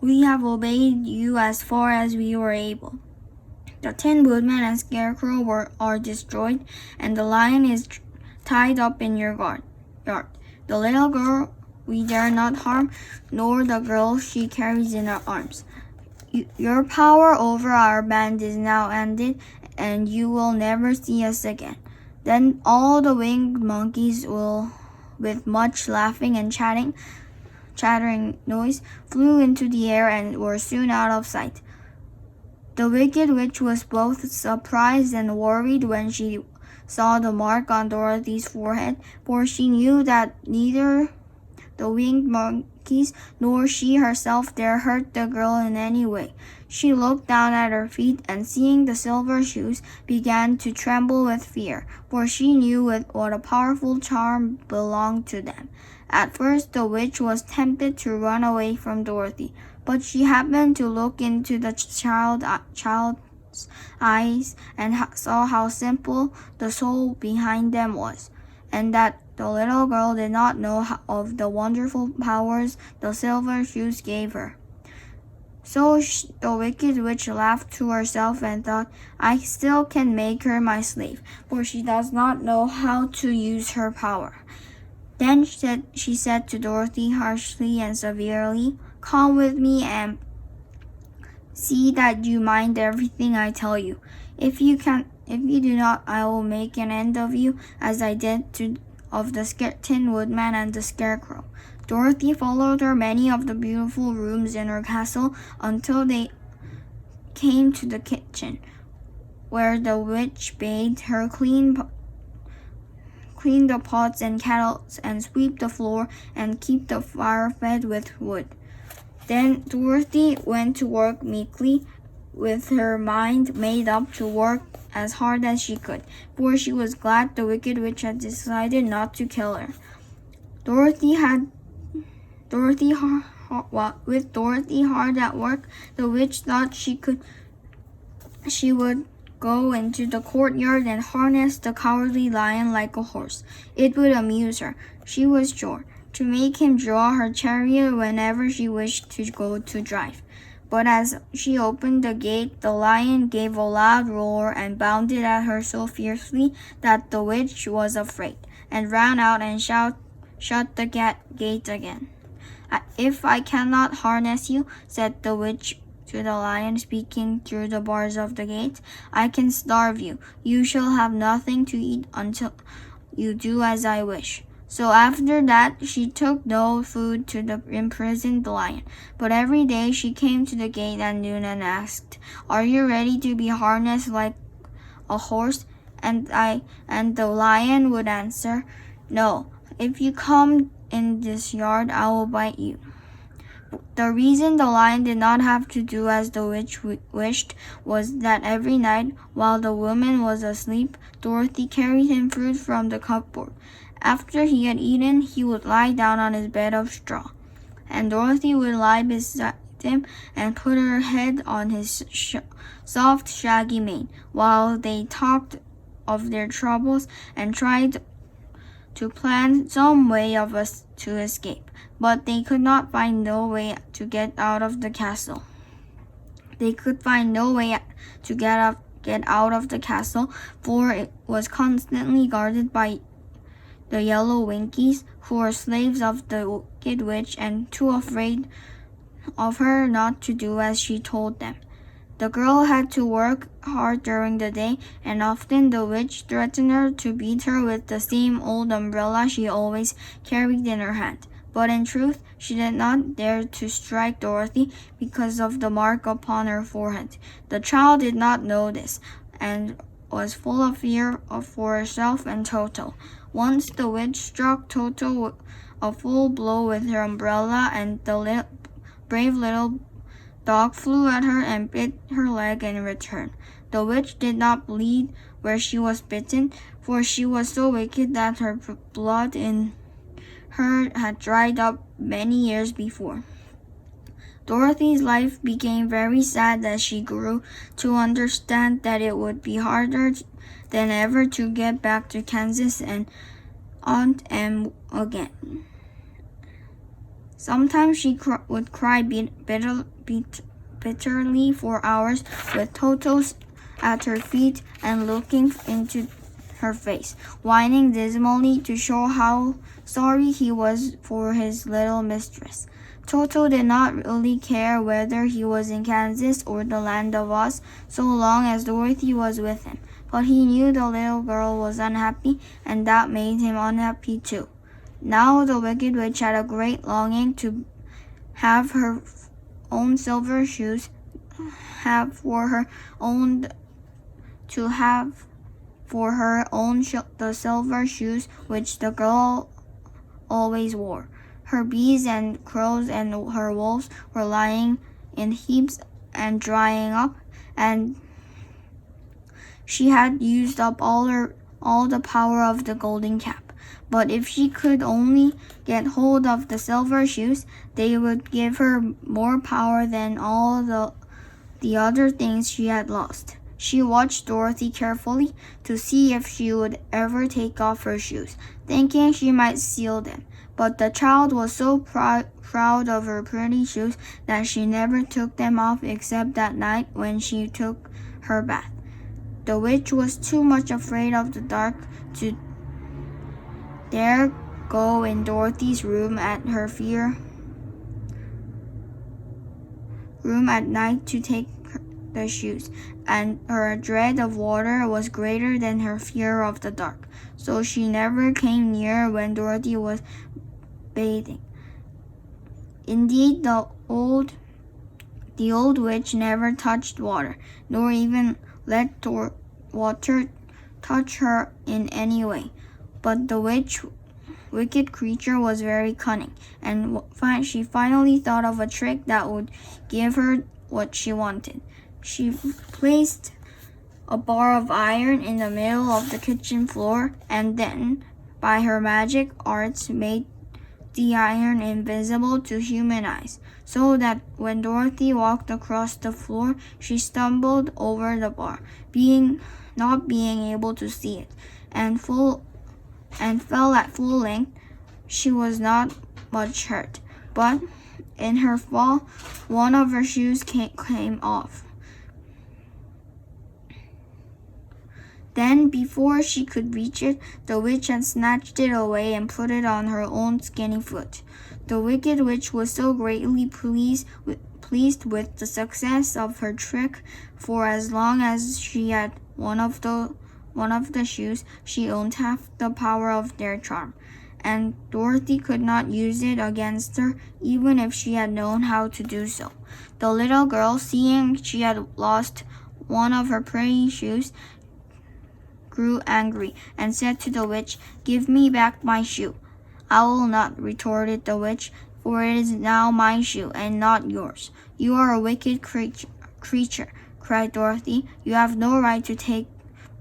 "We have obeyed you as far as we were able. The Tin Woodman and Scarecrow are destroyed, and the lion is tied up in your yard. The little girl we dare not harm, nor the girl she carries in her arms. Your power over our band is now ended, and you will never see us again." Then all the winged monkeys with much laughing and chattering noise, flew into the air and were soon out of sight. The wicked witch was both surprised and worried when she saw the mark on Dorothy's forehead, for she knew that neither the winged monkeys nor she herself dare hurt the girl in any way. She looked down at her feet and, seeing the silver shoes, began to tremble with fear, for she knew what a powerful charm belonged to them. At first the witch was tempted to run away from Dorothy, but she happened to look into the child's eyes and saw how simple the soul behind them was, and that the little girl did not know of the wonderful powers the silver shoes gave her. So the wicked witch laughed to herself and thought, "I still can make her my slave, for she does not know how to use her power." Then she said to Dorothy harshly and severely, Come with me and see that you mind everything I tell you. If you do not, I will make an end of you, as I did of the Tin Woodman and the Scarecrow. Dorothy followed her many of the beautiful rooms in her castle until they came to the kitchen, where the witch bade her clean the pots and kettles and sweep the floor and keep the fire fed with wood. Then Dorothy went to work meekly, with her mind made up to work as hard as she could, for she was glad the Wicked Witch had decided not to kill her. With Dorothy hard at work, the witch thought she would go into the courtyard and harness the Cowardly Lion like a horse. It would amuse her, she was sure, to make him draw her chariot whenever she wished to go to drive. But as she opened the gate, the lion gave a loud roar and bounded at her so fiercely that the witch was afraid, and ran out and shut the gate again. If I cannot harness you, said the witch to the lion, speaking through the bars of the gate, I can starve you. You shall have nothing to eat until you do as I wish. So after that, she took no food to the imprisoned lion. But every day she came to the gate at noon and asked, Are you ready to be harnessed like a horse? And the lion would answer, No. If you come in this yard, I will bite you. The reason the lion did not have to do as the witch wished was that every night, while the woman was asleep, Dorothy carried him fruit from the cupboard. After he had eaten, he would lie down on his bed of straw, and Dorothy would lie beside him and put her head on his soft, shaggy mane, while they talked of their troubles and tried to plan some way to escape. But they could not find no way to get out of the castle. They could find no way to get out of the castle, for it was constantly guarded by the Yellow Winkies, who were slaves of the Wicked Witch and too afraid of her not to do as she told them. The girl had to work hard during the day, and often the witch threatened her to beat her with the same old umbrella she always carried in her hand. But in truth, she did not dare to strike Dorothy because of the mark upon her forehead. The child did not know this, and was full of fear for herself and Toto. Once the witch struck Toto a full blow with her umbrella, and the brave little dog flew at her and bit her leg in return. The witch did not bleed where she was bitten, for she was so wicked that her blood in her had dried up many years before. Dorothy's life became very sad as she grew to understand that it would be harder than ever to get back to Kansas and Aunt Em again. Sometimes she would cry bitterly for hours, with Toto at her feet and looking into her face, whining dismally to show how sorry he was for his little mistress. Toto did not really care whether he was in Kansas or the land of Oz, so long as Dorothy was with him. But he knew the little girl was unhappy, and that made him unhappy too. Now the Wicked Witch had a great longing to have her own silver shoes, the silver shoes which the girl always wore. Her bees and crows and her wolves were lying in heaps and drying up, and she had used up all the power of the golden cap. But if she could only get hold of the silver shoes, they would give her more power than all the other things she had lost. She watched Dorothy carefully to see if she would ever take off her shoes, thinking she might steal them. But the child was so proud of her pretty shoes that she never took them off except that night when she took her bath. The witch was too much afraid of the dark to dare go in Dorothy's room at her fear room at night to take the shoes, and her dread of water was greater than her fear of the dark, so she never came near when Dorothy was bathing. Indeed, the old witch never touched water, nor even let water touch her in any way. But the wicked creature was very cunning, and she finally thought of a trick that would give her what she wanted. She placed a bar of iron in the middle of the kitchen floor, and then, by her magic arts, made the iron invisible to human eyes, so that when Dorothy walked across the floor, she stumbled over the bar, not being able to see it, and fell at full length. She was not much hurt, but in her fall, one of her shoes came off. Then, before she could reach it, the witch had snatched it away and put it on her own skinny foot. The wicked witch was so greatly pleased with the success of her trick, for as long as she had one of the shoes, she owned half the power of their charm, and Dorothy could not use it against her, even if she had known how to do so. The little girl, seeing she had lost one of her pretty shoes, grew angry and said to the witch, "Give me back my shoe." "I will not," retorted the witch, "for it is now my shoe and not yours." "You are a wicked creature," cried Dorothy. "You have no right to take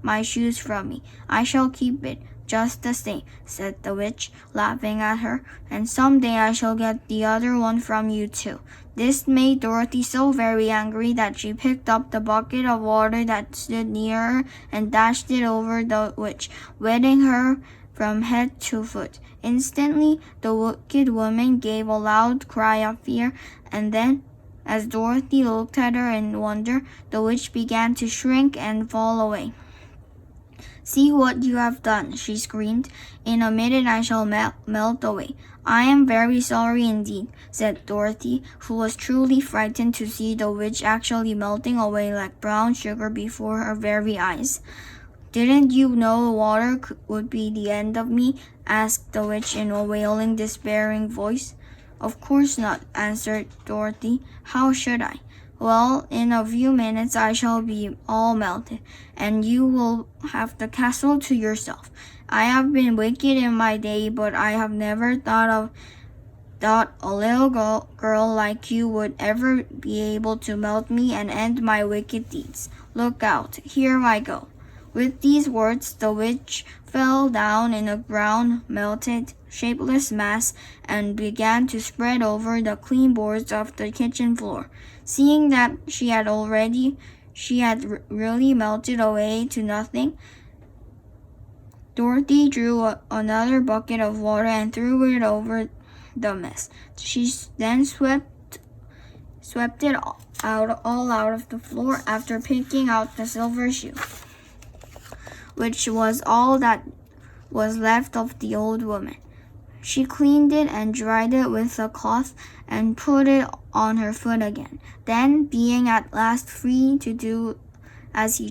my shoes from me. I shall keep it just the same," said the witch, laughing at her, "and someday I shall get the other one from you too." This made Dorothy so very angry that she picked up the bucket of water that stood near her and dashed it over the witch, wetting her from head to foot. Instantly, the wicked woman gave a loud cry of fear, and then, as Dorothy looked at her in wonder, the witch began to shrink and fall away. "See what you have done," she screamed. "In a minute I shall melt away." "I am very sorry indeed," said Dorothy, who was truly frightened to see the witch actually melting away like brown sugar before her very eyes. "Didn't you know water would be the end of me?" asked the witch in a wailing, despairing voice. "Of course not," answered Dorothy. "How should I?" "Well, in a few minutes I shall be all melted, and you will have the castle to yourself. I have been wicked in my day, but I have never thought a little girl like you would ever be able to melt me and end my wicked deeds. Look out, here I go." With these words, the witch fell down in a brown, melted, shapeless mass and began to spread over the clean boards of the kitchen floor. Seeing that she had really melted away to nothing, Dorothy drew another bucket of water and threw it over the mess. She then swept it all out of the floor after picking out the silver shoe, which was all that was left of the old woman. She cleaned it and dried it with a cloth and put it on her foot again. Then, being at last free to do as she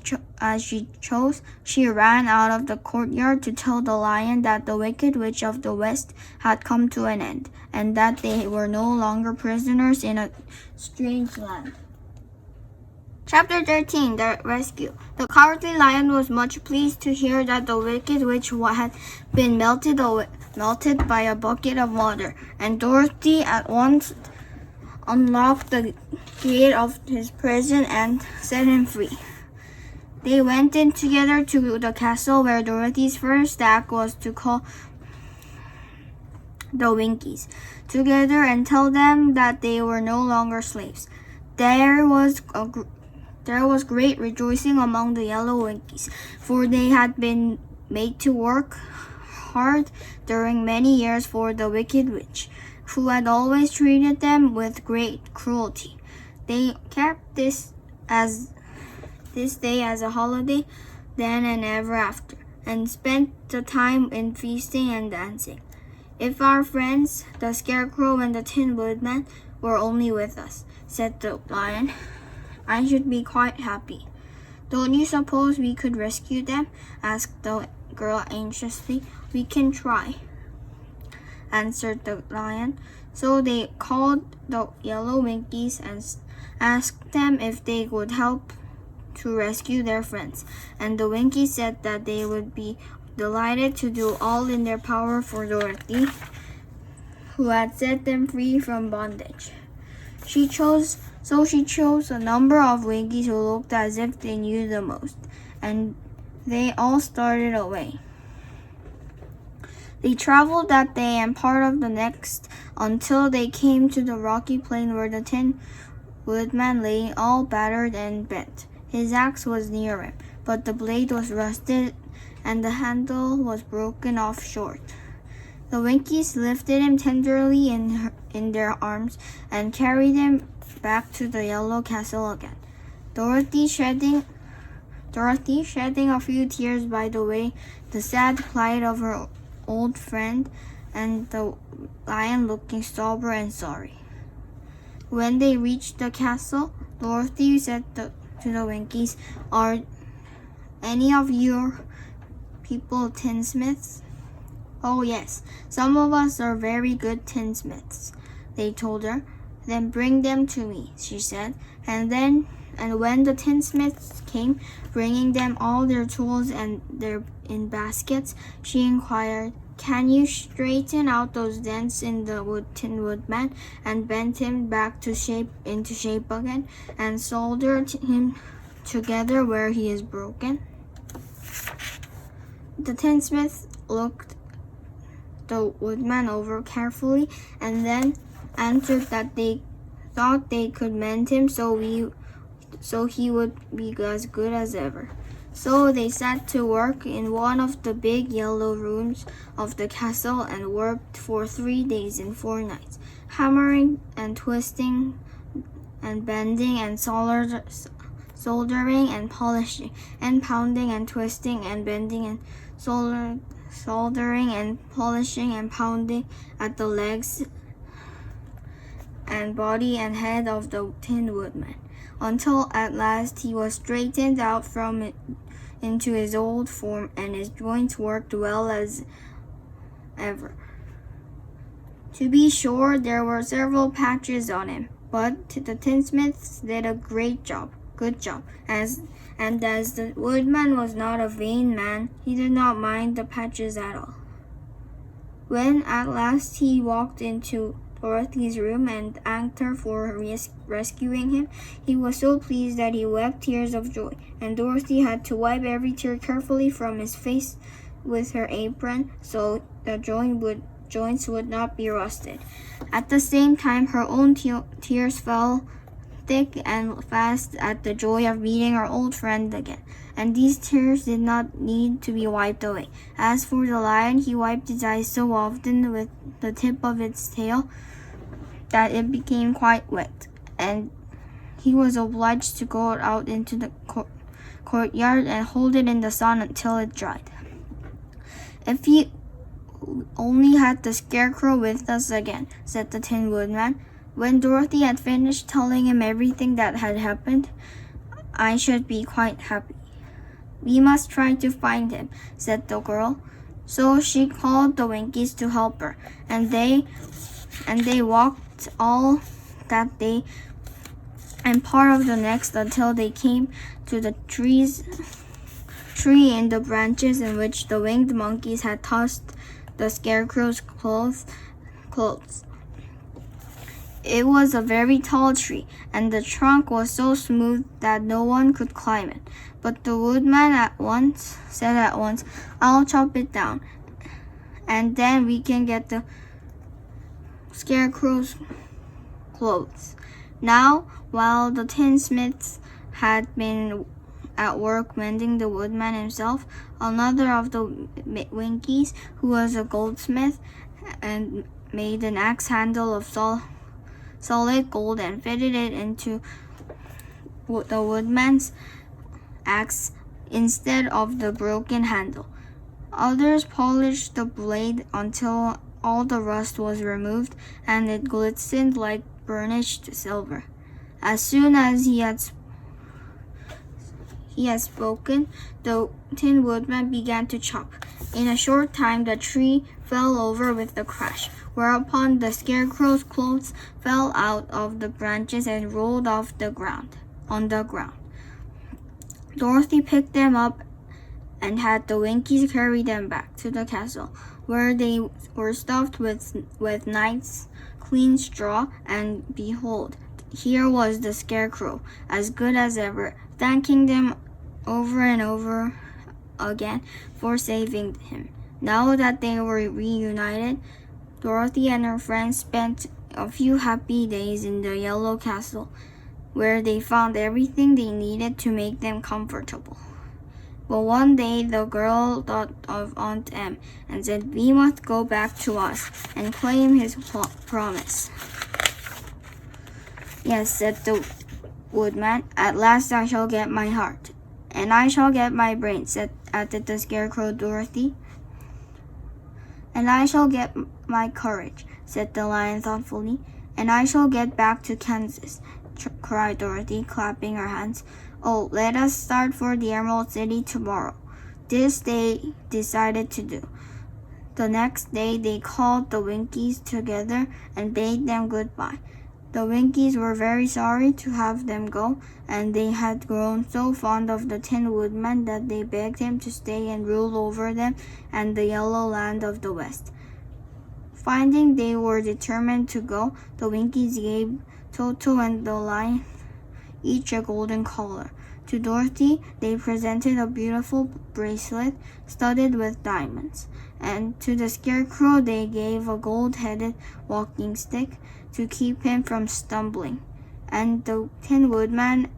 chose, she ran out of the courtyard to tell the lion that the wicked witch of the west had come to an end, and that they were no longer prisoners in a strange land. Chapter 13, The Rescue. The Cowardly Lion was much pleased to hear that the wicked witch had been melted by a bucket of water, and Dorothy at once unlocked the gate of his prison and set him free. They went in together to the castle, where Dorothy's first act was to call the Winkies together and tell them that they were no longer slaves. There was great rejoicing among the yellow Winkies, for they had been made to work hard during many years for the wicked witch, who had always treated them with great cruelty. They kept this day as a holiday then and ever after, and spent the time in feasting and dancing. If our friends, the Scarecrow and the Tin Woodman, were only with us, said the lion. "I should be quite happy." "Don't you suppose we could rescue them?" asked the girl anxiously. "We can try," answered the lion. So they called the yellow Winkies and asked them if they would help to rescue their friends. And the Winkies said that they would be delighted to do all in their power for Dorothy, who had set them free from bondage. She chose a number of Winkies who looked as if they knew the most, and they all started away. They traveled that day and part of the next until they came to the rocky plain where the Tin Woodman lay all battered and bent. His axe was near him, but the blade was rusted and the handle was broken off short. The Winkies lifted him tenderly in their arms and carried him back to the yellow castle again. Dorothy shedding a few tears by the way, the sad plight of her old friend, and the lion looking sober and sorry. When they reached the castle, Dorothy said to the Winkies, "Are any of your people tinsmiths?" "Oh yes, some of us are very good tinsmiths," they told her. "Then bring them to me," she said. And when the tinsmiths came, bringing them all their tools and in baskets, she inquired, "Can you straighten out those dents in the Tin Woodman and bend him back into shape again and solder him together where he is broken?" The tinsmith looked the Woodman over carefully and then answered that they thought they could mend him so he would be as good as ever. So they set to work in one of the big yellow rooms of the castle and worked for 3 days and 4 nights, hammering and twisting and bending and soldering and polishing and pounding and twisting and bending and soldering and polishing and pounding at the legs and body and head of the Tin Woodman, until at last he was straightened out into his old form and his joints worked well as ever. To be sure, there were several patches on him, but the tinsmiths did a good job. As the Woodman was not a vain man, he did not mind the patches at all. When at last he walked into Dorothy's room and thanked her for rescuing him, he was so pleased that he wept tears of joy, and Dorothy had to wipe every tear carefully from his face with her apron so the joints would not be rusted. At the same time, her own tears fell thick and fast at the joy of meeting her old friend again, and these tears did not need to be wiped away. As for the lion, he wiped his eyes so often with the tip of its tail that it became quite wet, and he was obliged to go out into the courtyard and hold it in the sun until it dried. "If he only had the Scarecrow with us again," said the Tin Woodman. When Dorothy had finished telling him everything that had happened, "I should be quite happy." "We must try to find him," said the girl. So she called the Winkies to help her, and they walked all that day and part of the next until they came to the tree in the branches in which the winged monkeys had tossed the Scarecrow's clothes. It was a very tall tree, and the trunk was so smooth that no one could climb it. But the Woodman said at once, "I'll chop it down, and then we can get the Scarecrow's clothes." Now, while the tinsmiths had been at work mending the Woodman himself, another of the Winkies, who was a goldsmith, and made an axe handle of solid gold and fitted it into the Woodman's axe instead of the broken handle. Others polished the blade until all the rust was removed and it glistened like burnished silver. As soon as he had spoken, the Tin Woodman began to chop. In a short time, the tree fell over with a crash, whereupon the Scarecrow's clothes fell out of the branches and rolled on the ground. Dorothy picked them up and had the Winkies carry them back to the castle, where they were stuffed with nice clean straw, and behold, here was the Scarecrow, as good as ever, thanking them over and over again for saving him. Now that they were reunited, Dorothy and her friends spent a few happy days in the Yellow Castle, where they found everything they needed to make them comfortable. But one day the girl thought of Aunt Em and said, "We must go back to Oz and claim his promise." "Yes," said the Woodman, "at last I shall get my heart." "And I shall get my brains," added the Scarecrow Dorothy. "And I shall get my courage," said the Lion thoughtfully. "And I shall get back to Kansas," cried Dorothy, clapping her hands. "Oh, let us start for the Emerald City tomorrow." This they decided to do. The next day they called the Winkies together and bade them goodbye. The Winkies were very sorry to have them go, and they had grown so fond of the Tin Woodman that they begged him to stay and rule over them and the Yellow Land of the West. Finding they were determined to go, the Winkies gave Toto and the Lion each a golden collar. To Dorothy, they presented a beautiful bracelet studded with diamonds, and to the Scarecrow they gave a gold-headed walking stick to keep him from stumbling, and the Tin Woodman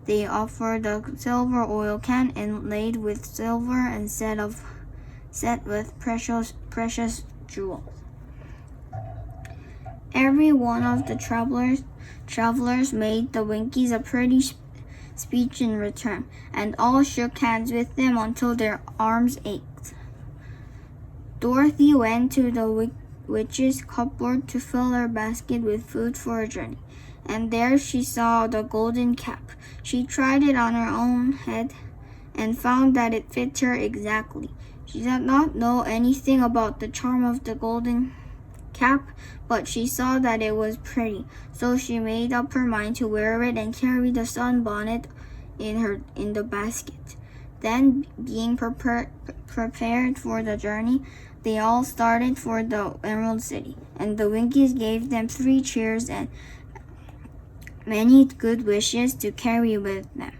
they offered a silver oil can inlaid with silver and set with precious jewels. Every one of the travelers made the Winkies a pretty speech in return, and all shook hands with them until their arms ached. Dorothy went to the witch's cupboard to fill her basket with food for a journey, and there she saw the golden cap. She tried it on her own head and found that it fit her exactly. She did not know anything about the charm of the golden cap, but she saw that it was pretty, so she made up her mind to wear it and carry the sunbonnet in the basket. Then, being prepared for the journey, they all started for the Emerald City, and the Winkies gave them 3 cheers and many good wishes to carry with them.